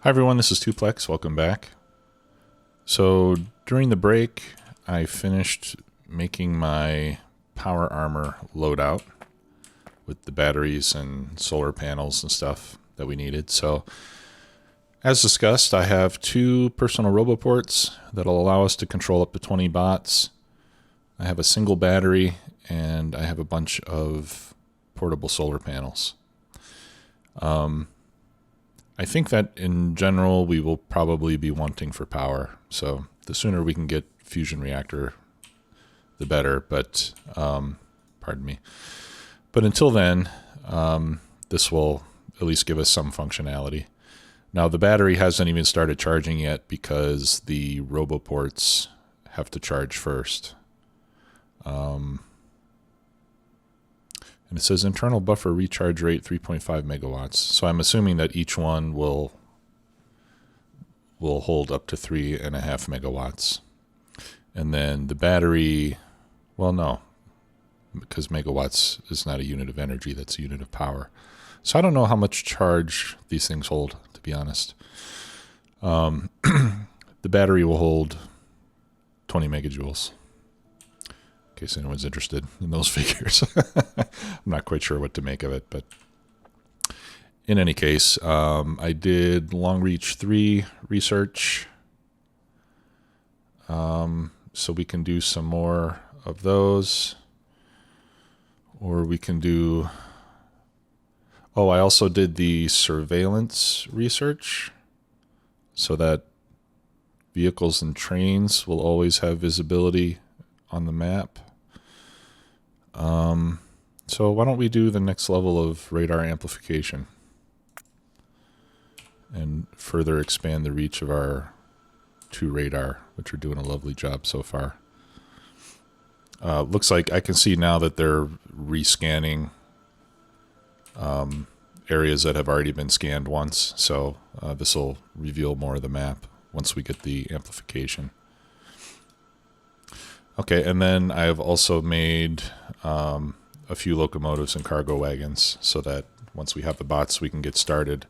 Hi everyone, this is Tuplex. Welcome back. So during the break, I finished making my power armor loadout with the batteries and solar panels and stuff that we needed. So as discussed, I have 2 personal roboports that'll allow us to control up to 20 bots. I have a single battery and I have a bunch of portable solar panels. I think that in general we will probably be wanting for power. So the sooner we can get fusion reactor, the better. But pardon me. But until then, this will at least give us some functionality. Now the battery hasn't even started charging yet because the roboports have to charge first. And it says internal buffer recharge rate 3.5 megawatts. So I'm assuming that each one will hold up to 3.5 megawatts. And then the battery, well, no, because megawatts is not a unit of energy, that's a unit of power. So I don't know how much charge these things hold, to be honest. The battery will hold 20 megajoules. In case anyone's interested in those figures. I'm not quite sure what to make of it, but in any case, I did long reach 3 research. So we can do some more of those, or we can do, oh, I also did the surveillance research so that vehicles and trains will always have visibility on the map. So why don't we do the next level of radar amplification and further expand the reach of our 2 radar, which are doing a lovely job so far. Looks like I can see now that they're rescanning areas that have already been scanned once. So this will reveal more of the map once we get the amplification. Okay, and then I've also made a few locomotives and cargo wagons so that once we have the bots, we can get started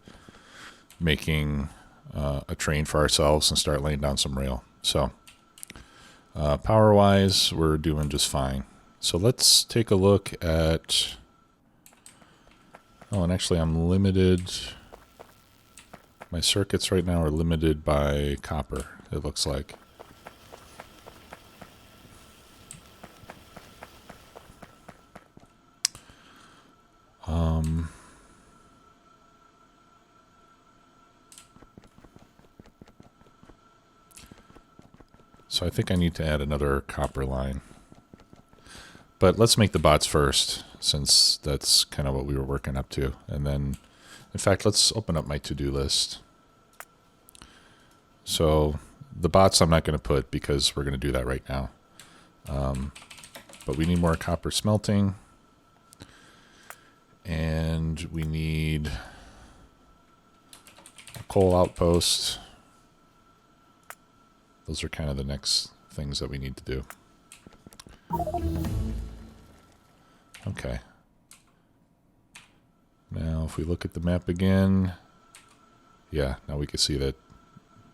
making a train for ourselves and start laying down some rail. So power-wise, we're doing just fine. So let's take a look at... Oh, and actually I'm limited... My circuits right now are limited by copper, it looks like. So I think I need to add another copper line. But let's make the bots first, since that's kind of what we were working up to. And then, in fact, let's open up my to-do list. So the bots I'm not going to put because we're going to do that right now. But we need more copper smelting. And we need a coal outpost. Those are kind of the next things that we need to do. Okay. Now if we look at the map again, yeah, now we can see that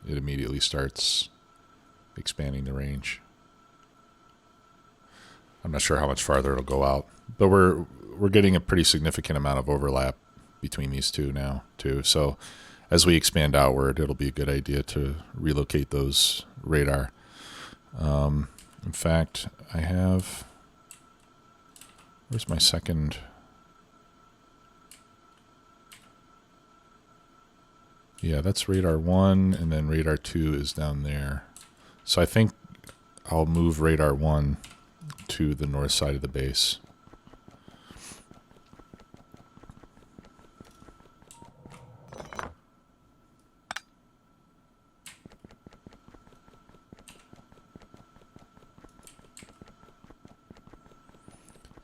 it immediately starts expanding the range. I'm not sure how much farther it'll go out, but we're getting a pretty significant amount of overlap between these two now too. So as we expand outward, it'll be a good idea to relocate those radar. In fact, I have... Where's my second... Yeah, that's radar 1, and then radar 2 is down there. So I think I'll move radar 1 to the north side of the base.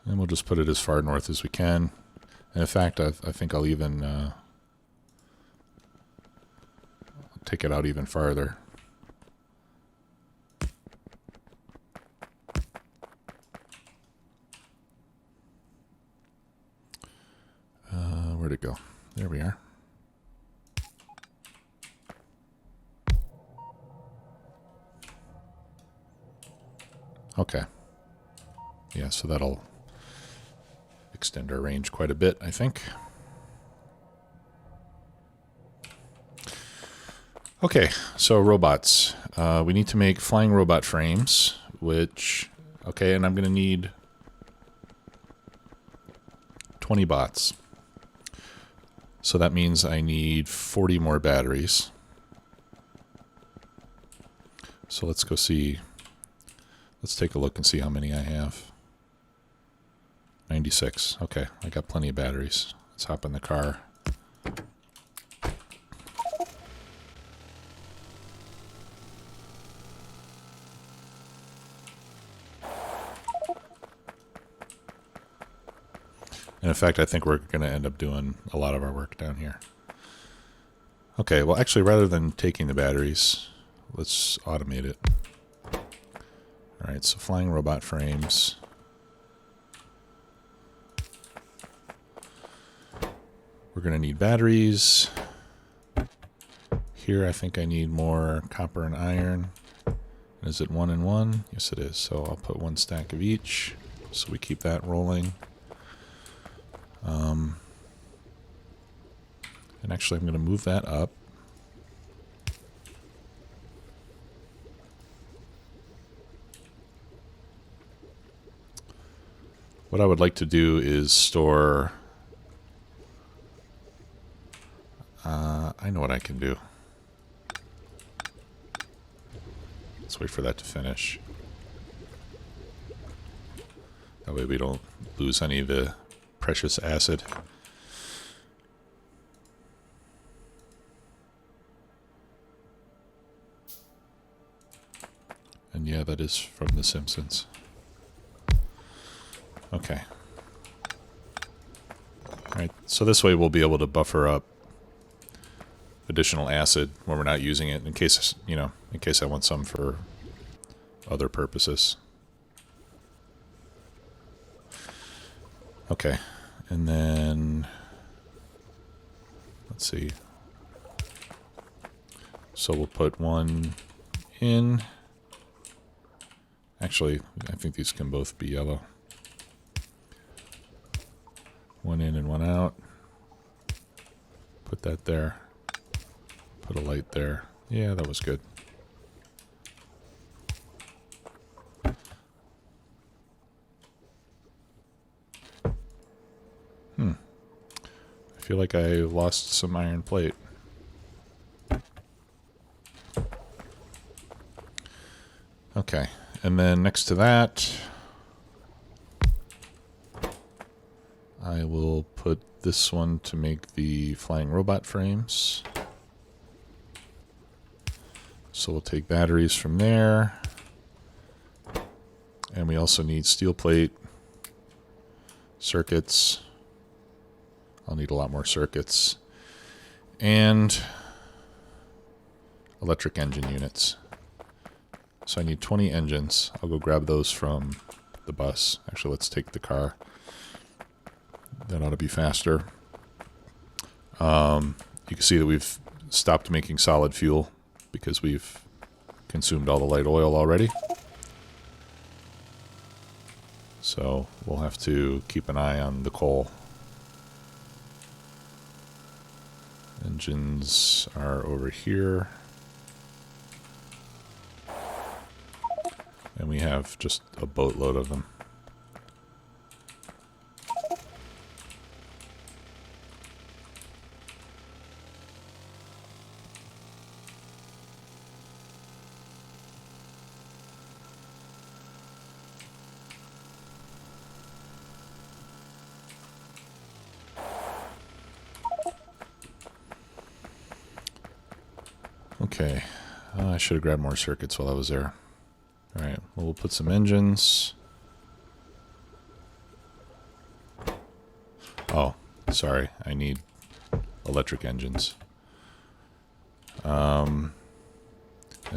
And we'll just put it as far north as we can. And in fact, I think I'll even take it out even farther. Where'd it go? There we are. Okay. Yeah, so that'll extend our range quite a bit, I think. Okay, so robots. We need to make flying robot frames, which... Okay, and I'm going to need 20 bots. So that means I need 40 more batteries. So let's go see... Let's take a look and see how many I have. 96. Okay, I got plenty of batteries. Let's hop in the car. And in fact, I think we're going to end up doing a lot of our work down here. Okay, well actually rather than taking the batteries, let's automate it. Alright, so flying robot frames. We're going to need batteries. Here I think I need more copper and iron. Is it 1 and 1? Yes it is. So I'll put 1 stack of each. So we keep that rolling. And actually I'm going to move that up. What I would like to do is store... I know what I can do. Let's wait for that to finish. That way we don't lose any of the precious acid. And yeah, that is from The Simpsons. Okay. Alright, so this way we'll be able to buffer up additional acid when we're not using it in case, you know, in case I want some for other purposes. Okay, and then let's see. So we'll put 1 in. Actually, I think these can both be yellow. 1 in and 1 out. Put that there. Put a light there. Yeah, that was good. I feel like I lost some iron plate. Okay, and then next to that, I will put this one to make the flying robot frames. So we'll take batteries from there. And we also need steel plate, circuits. I'll need a lot more circuits. And electric engine units. So I need 20 engines. I'll go grab those from the bus. Actually, let's take the car. That ought to be faster. You can see that we've stopped making solid fuel because we've consumed all the light oil already. So we'll have to keep an eye on the coal. Engines are over here. And we have just a boatload of them. Okay, I should have grabbed more circuits while I was there. Alright, well, we'll put some engines. Oh, sorry, I need electric engines. And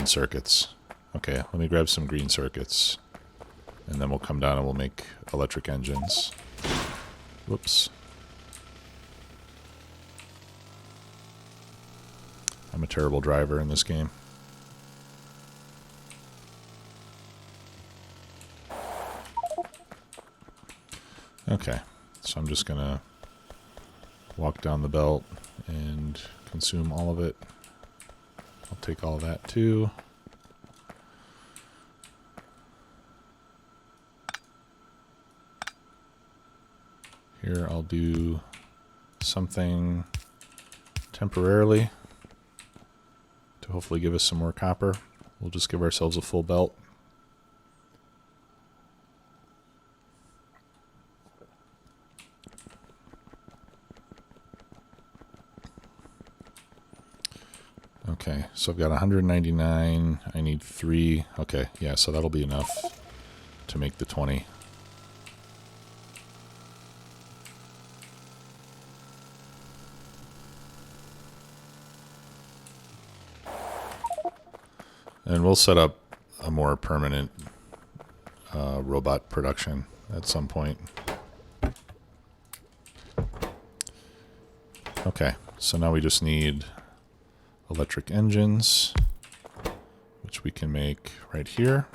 circuits. Okay, let me grab some green circuits. And then we'll come down and we'll make electric engines. Whoops. I'm a terrible driver in this game. Okay, so I'm just gonna walk down the belt and consume all of it. I'll take all of that too. Here I'll do something temporarily to hopefully give us some more copper. We'll just give ourselves a full belt. Okay, so I've got 199. I need 3. Okay, yeah, so that'll be enough to make the 20. And we'll set up a more permanent robot production at some point. Okay, so now we just need electric engines, which we can make right here.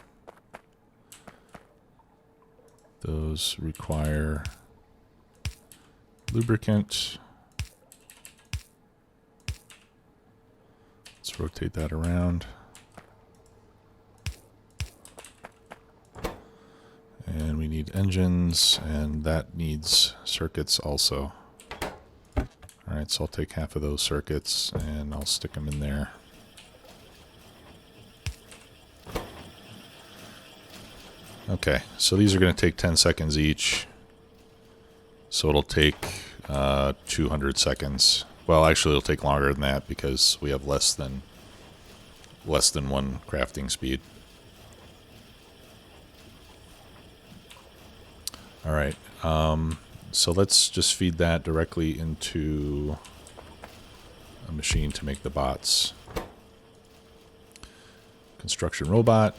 Those require lubricant. Let's rotate that around. And we need engines, and that needs circuits also. Alright, so I'll take half of those circuits and I'll stick them in there. Okay, so these are going to take 10 seconds each. So it'll take 200 seconds. Well, actually it'll take longer than that because we have less than 1 crafting speed. Alright, so let's just feed that directly into a machine to make the bots. Construction robot.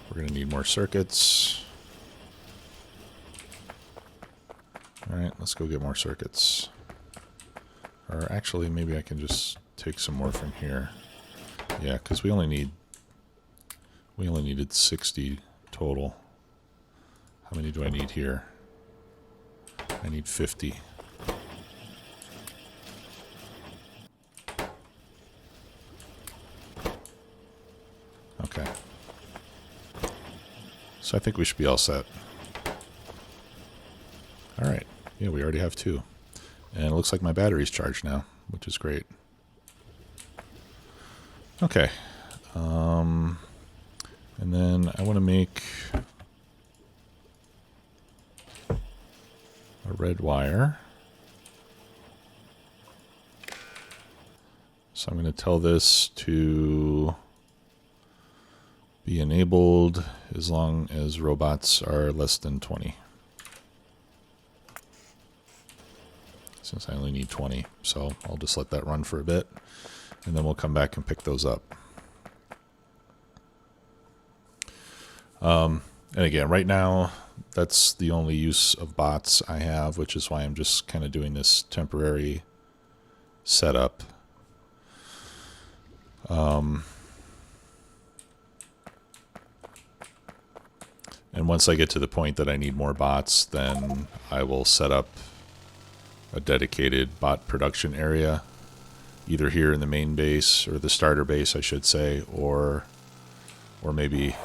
We're going to need more circuits. Alright, let's go get more circuits. Or actually, maybe I can just take some more from here. Yeah, because we only needed 60 total. How many do I need here? I need 50. Okay. So I think we should be all set. Alright. Yeah, we already have 2. And it looks like my battery's charged now, which is great. Okay. And then I want to make a red wire. So I'm going to tell this to be enabled as long as robots are less than 20. Since I only need 20, so I'll just let that run for a bit, and then we'll come back and pick those up. And again, right now, that's the only use of bots I have, which is why I'm just kind of doing this temporary setup. And once I get to the point that I need more bots, then I will set up a dedicated bot production area, either here in the main base, or the starter base, I should say, or maybe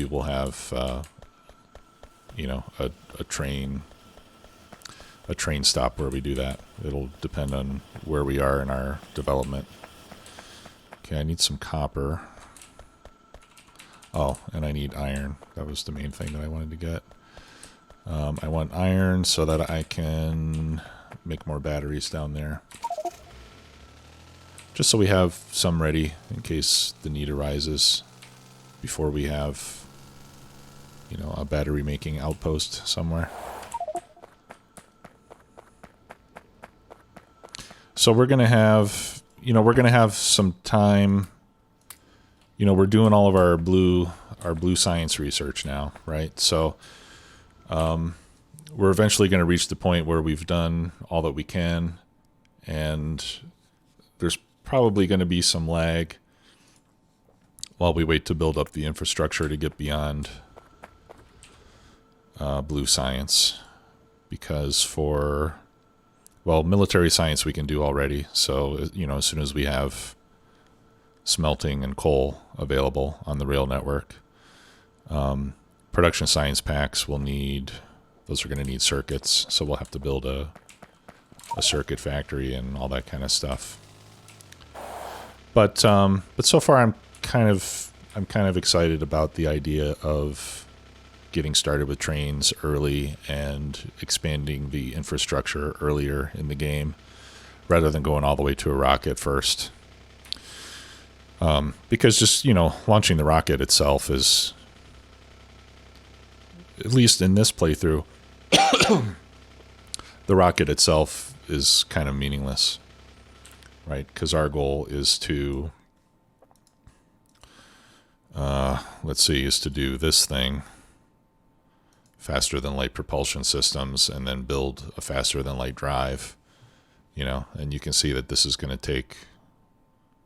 we'll have you know, a train stop where we do that. It'll depend on where we are in our development. Okay, I need some copper. Oh, and I need iron. That was the main thing that I wanted to get. I want iron so that I can make more batteries down there. Just so we have some ready in case the need arises before we have, you know, a battery making outpost somewhere. So we're going to have, you know, some time. You know, we're doing all of our blue science research now, right? So we're eventually going to reach the point where we've done all that we can, and there's probably going to be some lag while we wait to build up the infrastructure to get beyond blue science. Because for, well, military science we can do already. So, you know, as soon as we have smelting and coal available on the rail network, production science packs will need, those are going to need circuits. So we'll have to build a circuit factory and all that kind of stuff. But so far I'm kind of excited about the idea of getting started with trains early and expanding the infrastructure earlier in the game rather than going all the way to a rocket first. Because just, you know, launching the rocket itself is, at least in this playthrough, the rocket itself is kind of meaningless, right? Because our goal is to, is to do this thing, faster than light propulsion systems, and then build a faster than light drive, you know, and you can see that this is going to take,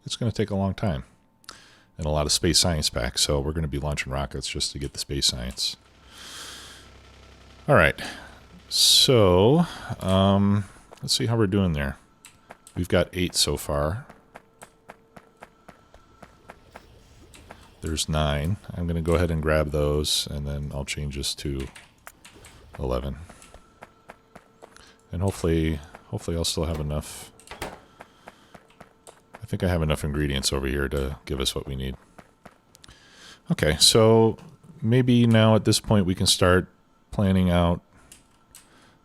it's going to take a long time and a lot of space science packs. So we're going to be launching rockets just to get the space science. All right. So, let's see how we're doing there. We've got 8 so far. There's 9. I'm going to go ahead and grab those, and then I'll change this to 11. And hopefully I'll still have enough. I think I have enough ingredients over here to give us what we need. Okay, so maybe now at this point we can start planning out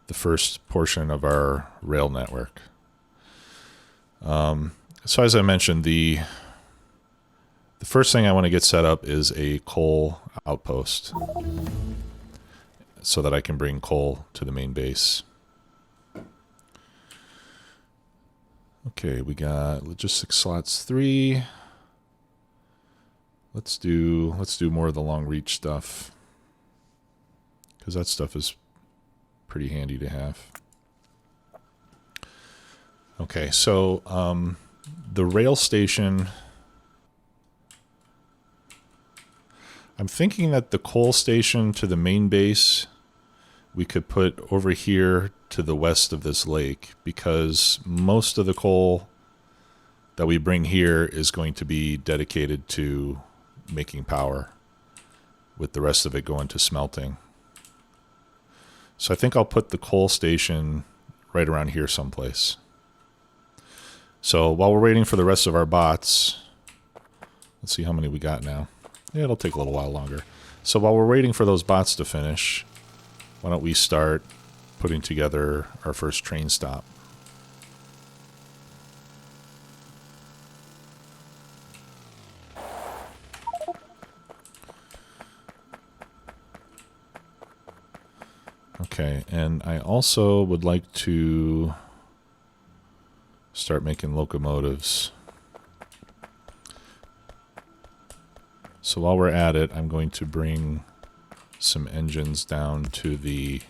the first portion of our rail network. So as I mentioned, the first thing I want to get set up is a coal outpost so that I can bring coal to the main base. Okay, we got logistics slots 3. Let's do more of the long reach stuff, because that stuff is pretty handy to have. Okay, so the rail station, I'm thinking that the coal station to the main base we could put over here to the west of this lake, because most of the coal that we bring here is going to be dedicated to making power, with the rest of it going to smelting. So I think I'll put the coal station right around here someplace. So while we're waiting for the rest of our bots, let's see how many we got now. Yeah, it'll take a little while longer. So while we're waiting for those bots to finish, why don't we start putting together our first train stop. Okay, and I also would like to start making locomotives. So while we're at it, I'm going to bring some engines down to the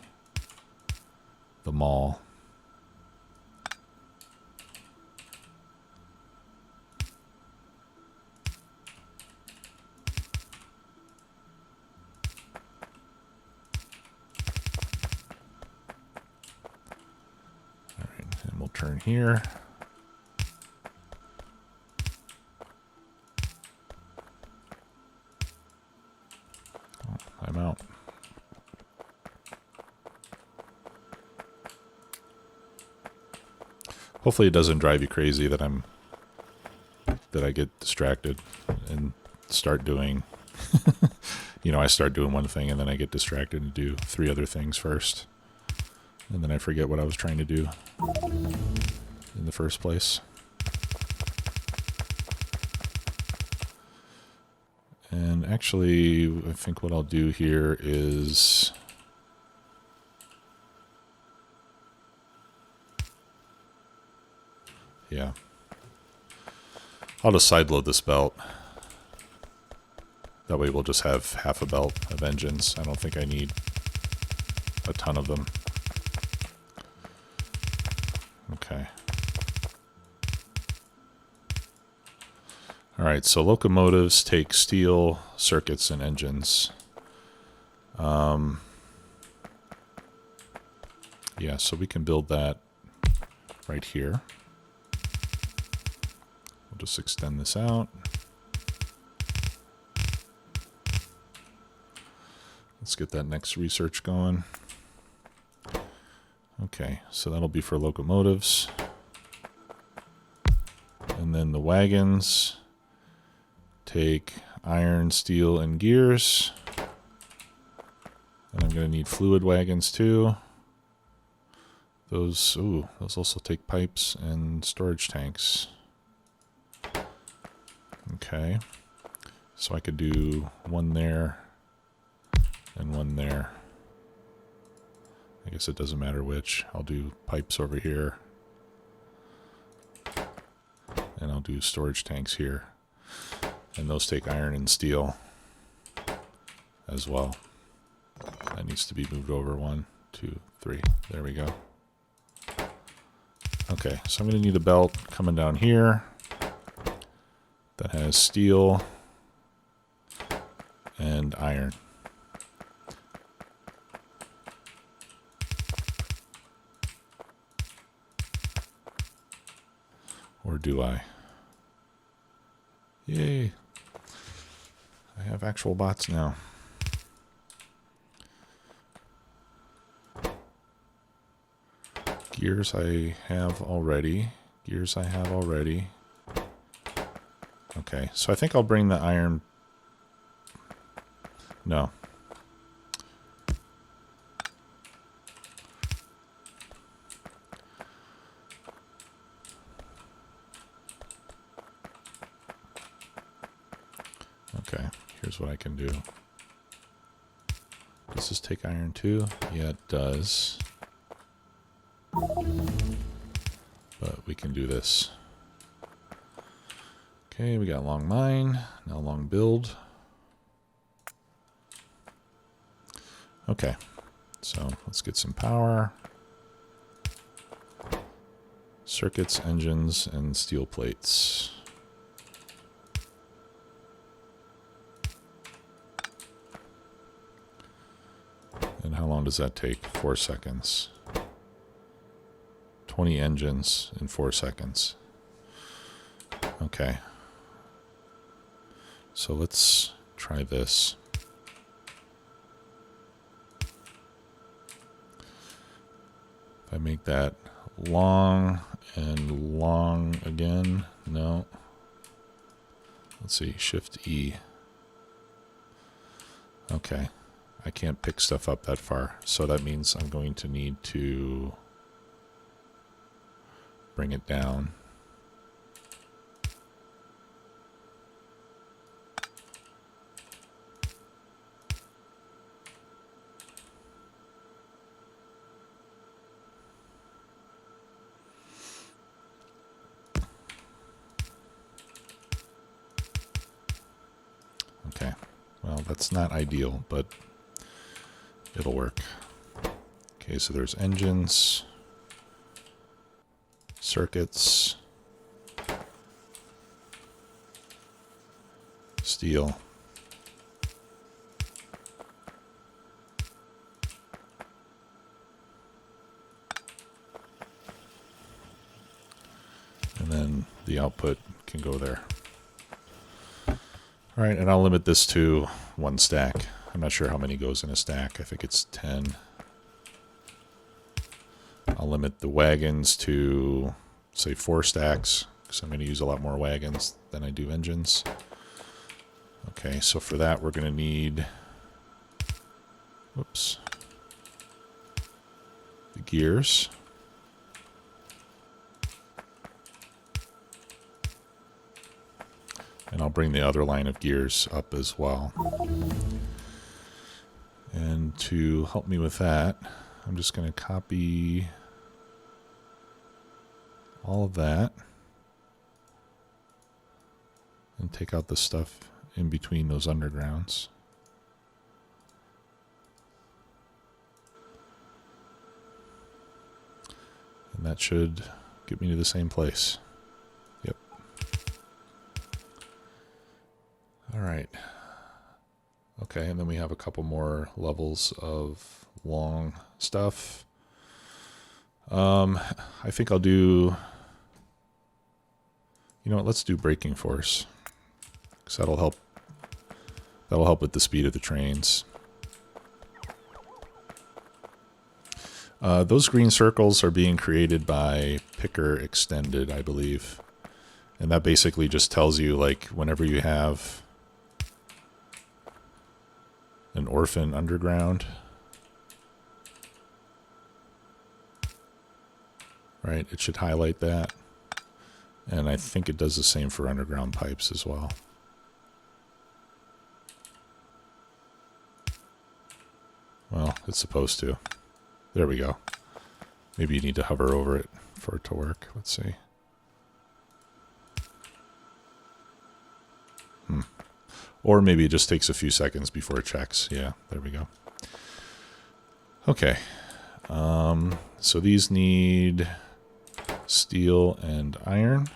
mall. All right, and we'll turn here. Oh, I'm out. Hopefully it doesn't drive you crazy that I get distracted and start doing, I start doing one thing and then I get distracted and do 3 other things first. And then I forget what I was trying to do in the first place. And actually, I think what I'll do here is yeah. I'll just sideload this belt. That way we'll just have half a belt of engines. I don't think I need a ton of them. Okay. All right, so locomotives take steel, circuits, and engines. Yeah, so we can build that right here. We'll just extend this out. Let's get that next research going. Okay, so that'll be for locomotives. And then the wagons take iron, steel, and gears. And I'm going to need fluid wagons too. Those also take pipes and storage tanks. Okay, so I could do one there and one there. I guess it doesn't matter which. I'll do pipes over here. And I'll do storage tanks here. And those take iron and steel as well. That needs to be moved over. 1, 2, 3. There we go. Okay, so I'm going to need a belt coming down here that has steel and iron. Or do I? Yay! I have actual bots now. Gears I have already. Gears I have already. Okay, so I think I'll bring the iron. No. Okay, here's what I can do. Does this take iron too? Yeah, it does. But we can do this. Okay, we got long mine, now long build. Okay, so let's get some power. Circuits, engines, and steel plates. And how long does that take? 4 seconds. 20 engines in 4 seconds. Okay. So let's try this. If I make that long and long again, no. Let's see, Shift E. Okay. I can't pick stuff up that far, so that means I'm going to need to bring it down. Okay, well, that's not ideal, but it'll work. Okay, so there's engines, circuits, steel, and then the output can go there. All right, and I'll limit this to 1 stack. I'm not sure how many goes in a stack. I think it's 10. I'll limit the wagons to, say, 4 stacks, because I'm going to use a lot more wagons than I do engines. Okay, so for that we're going to need, whoops, the gears. And I'll bring the other line of gears up as well. And to help me with that, I'm just going to copy all of that and take out the stuff in between those undergrounds. And that should get me to the same place. Yep. right. Okay, and then we have a couple more levels of long stuff. I think I'll do, you know what, let's do braking force, because that'll help with the speed of the trains. Those green circles are being created by Picker Extended, I believe. And that basically just tells you, like, whenever you have an orphan underground, right, it should highlight that. And I think it does the same for underground pipes as well. Well, it's supposed to. There we go. Maybe you need to hover over it for it to work. Let's see. Or maybe it just takes a few seconds before it checks. Yeah, there we go. Okay. So these need steel and iron.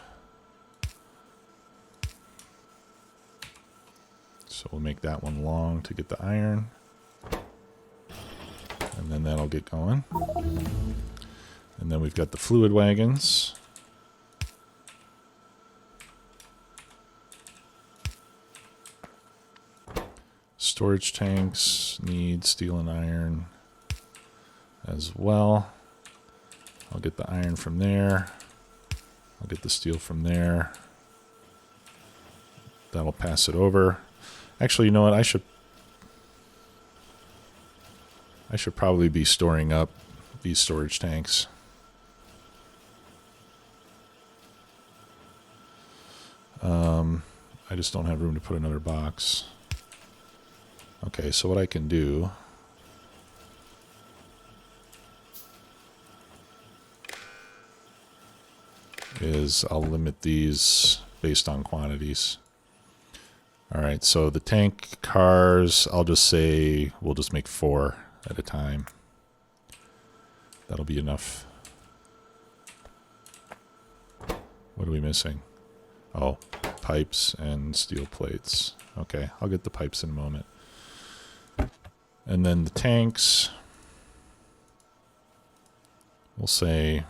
So we'll make that one long to get the iron. And then that'll get going. And then we've got the fluid wagons. Storage tanks need steel and iron as well. I'll get the iron from there. I'll get the steel from there. That'll pass it over. Actually, you know what? I should probably be storing up these storage tanks. I just don't have room to put another box. Okay, so what I can do is I'll limit these based on quantities. All right, so the tank cars, I'll just say we'll just make 4 at a time. That'll be enough. What are we missing? Oh, pipes and steel plates. Okay, I'll get the pipes in a moment. And then the tanks, we'll say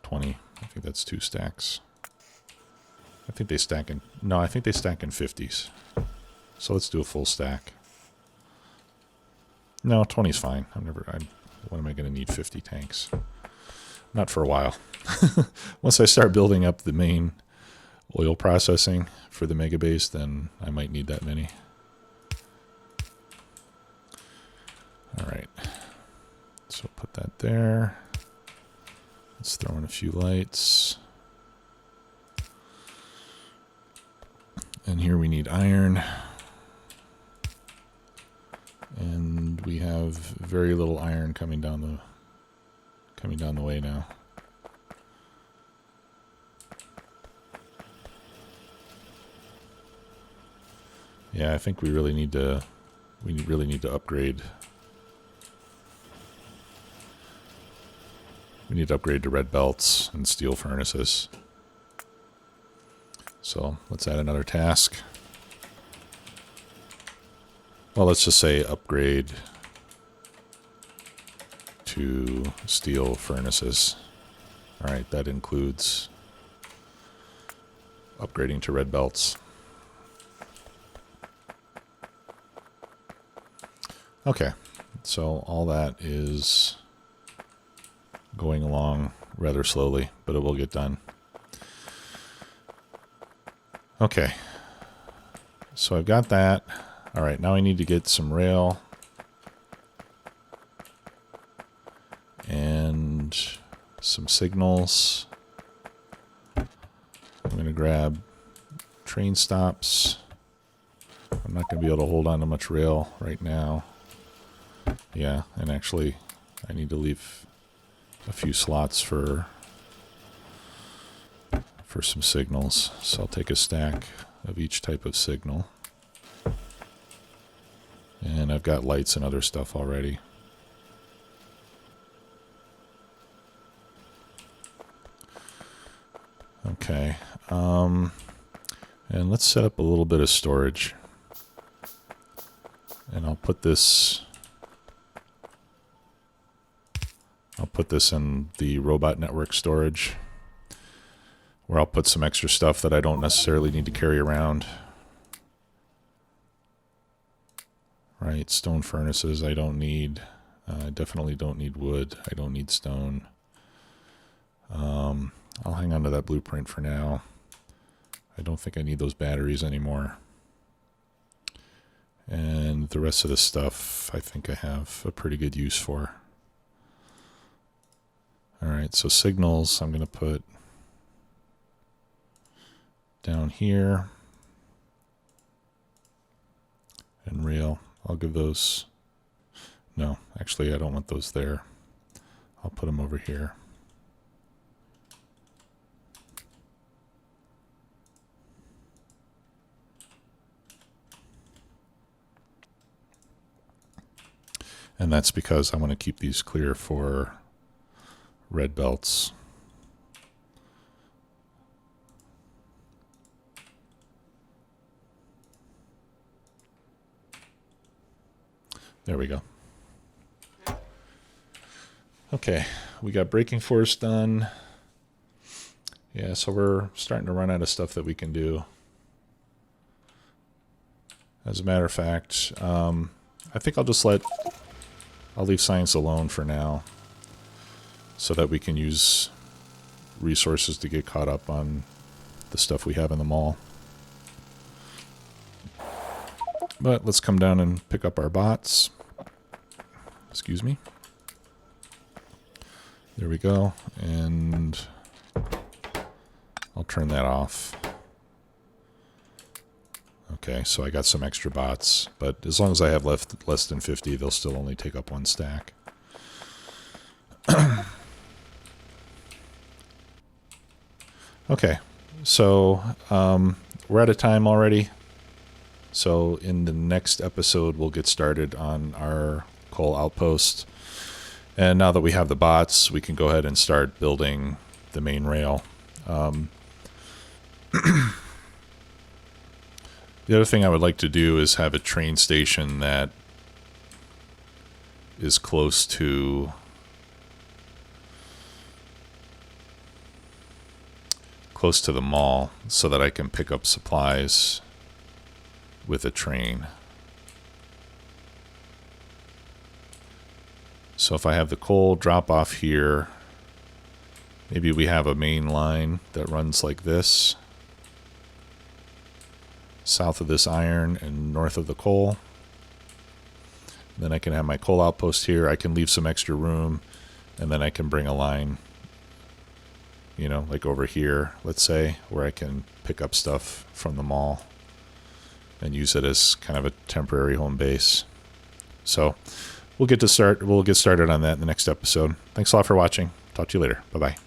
20. I think that's 2 stacks. I think they stack in, no, I think they stack in 50s. So let's do a full stack. No, 20 is fine. What am I going to need 50 tanks? Not for a while. Once I start building up the main oil processing for the mega base, then I might need that many. All right. So put that there. Let's throw in a few lights. And here we need iron. And we have very little iron coming down the way now. Yeah, I think we really need to upgrade. We need to upgrade to red belts and steel furnaces. So let's add another task. Well, let's just say upgrade to steel furnaces. All right, that includes upgrading to red belts. Okay, so all that is going along rather slowly, but it will get done. Okay, so I've got that. All right, now I need to get some rail and some signals. I'm going to grab train stops. I'm not going to be able to hold on to much rail right now. Yeah, and actually I need to leave a few slots for some signals. So I'll take a stack of each type of signal. And I've got lights and other stuff already. Okay. And let's set up a little bit of storage. And I'll put this in the robot network storage, where I'll put some extra stuff that I don't necessarily need to carry around. Right, stone furnaces I don't need. I definitely don't need wood. I don't need stone. I'll hang on to that blueprint for now. I don't think I need those batteries anymore. And the rest of the stuff I think I have a pretty good use for. Alright, so signals I'm going to put down here. And rail, I'll give those... No, actually I don't want those there. I'll put them over here. And that's because I want to keep these clear for red belts. There we go. Okay, we got braking force done. Yeah, so we're starting to run out of stuff that we can do. As a matter of fact, I think I'll leave science alone for now, so that we can use resources to get caught up on the stuff we have in the mall. But let's come down and pick up our bots. Excuse me. There we go, and I'll turn that off. Okay, so I got some extra bots, but as long as I have less than 50, they'll still only take up one stack. Okay, so we're out of time already. So in the next episode, we'll get started on our coal outpost. And now that we have the bots, we can go ahead and start building the main rail. The other thing I would like to do is have a train station that is close to the mall, so that I can pick up supplies with a train. So if I have the coal drop off here, maybe we have a main line that runs like this, south of this iron and north of the coal. Then I can have my coal outpost here. I can leave some extra room, and then I can bring a line, you know, like over here, let's say, where I can pick up stuff from the mall and use it as kind of a temporary home base. So we'll get started on that in the next episode. Thanks a lot for watching. Talk to you later. Bye-bye.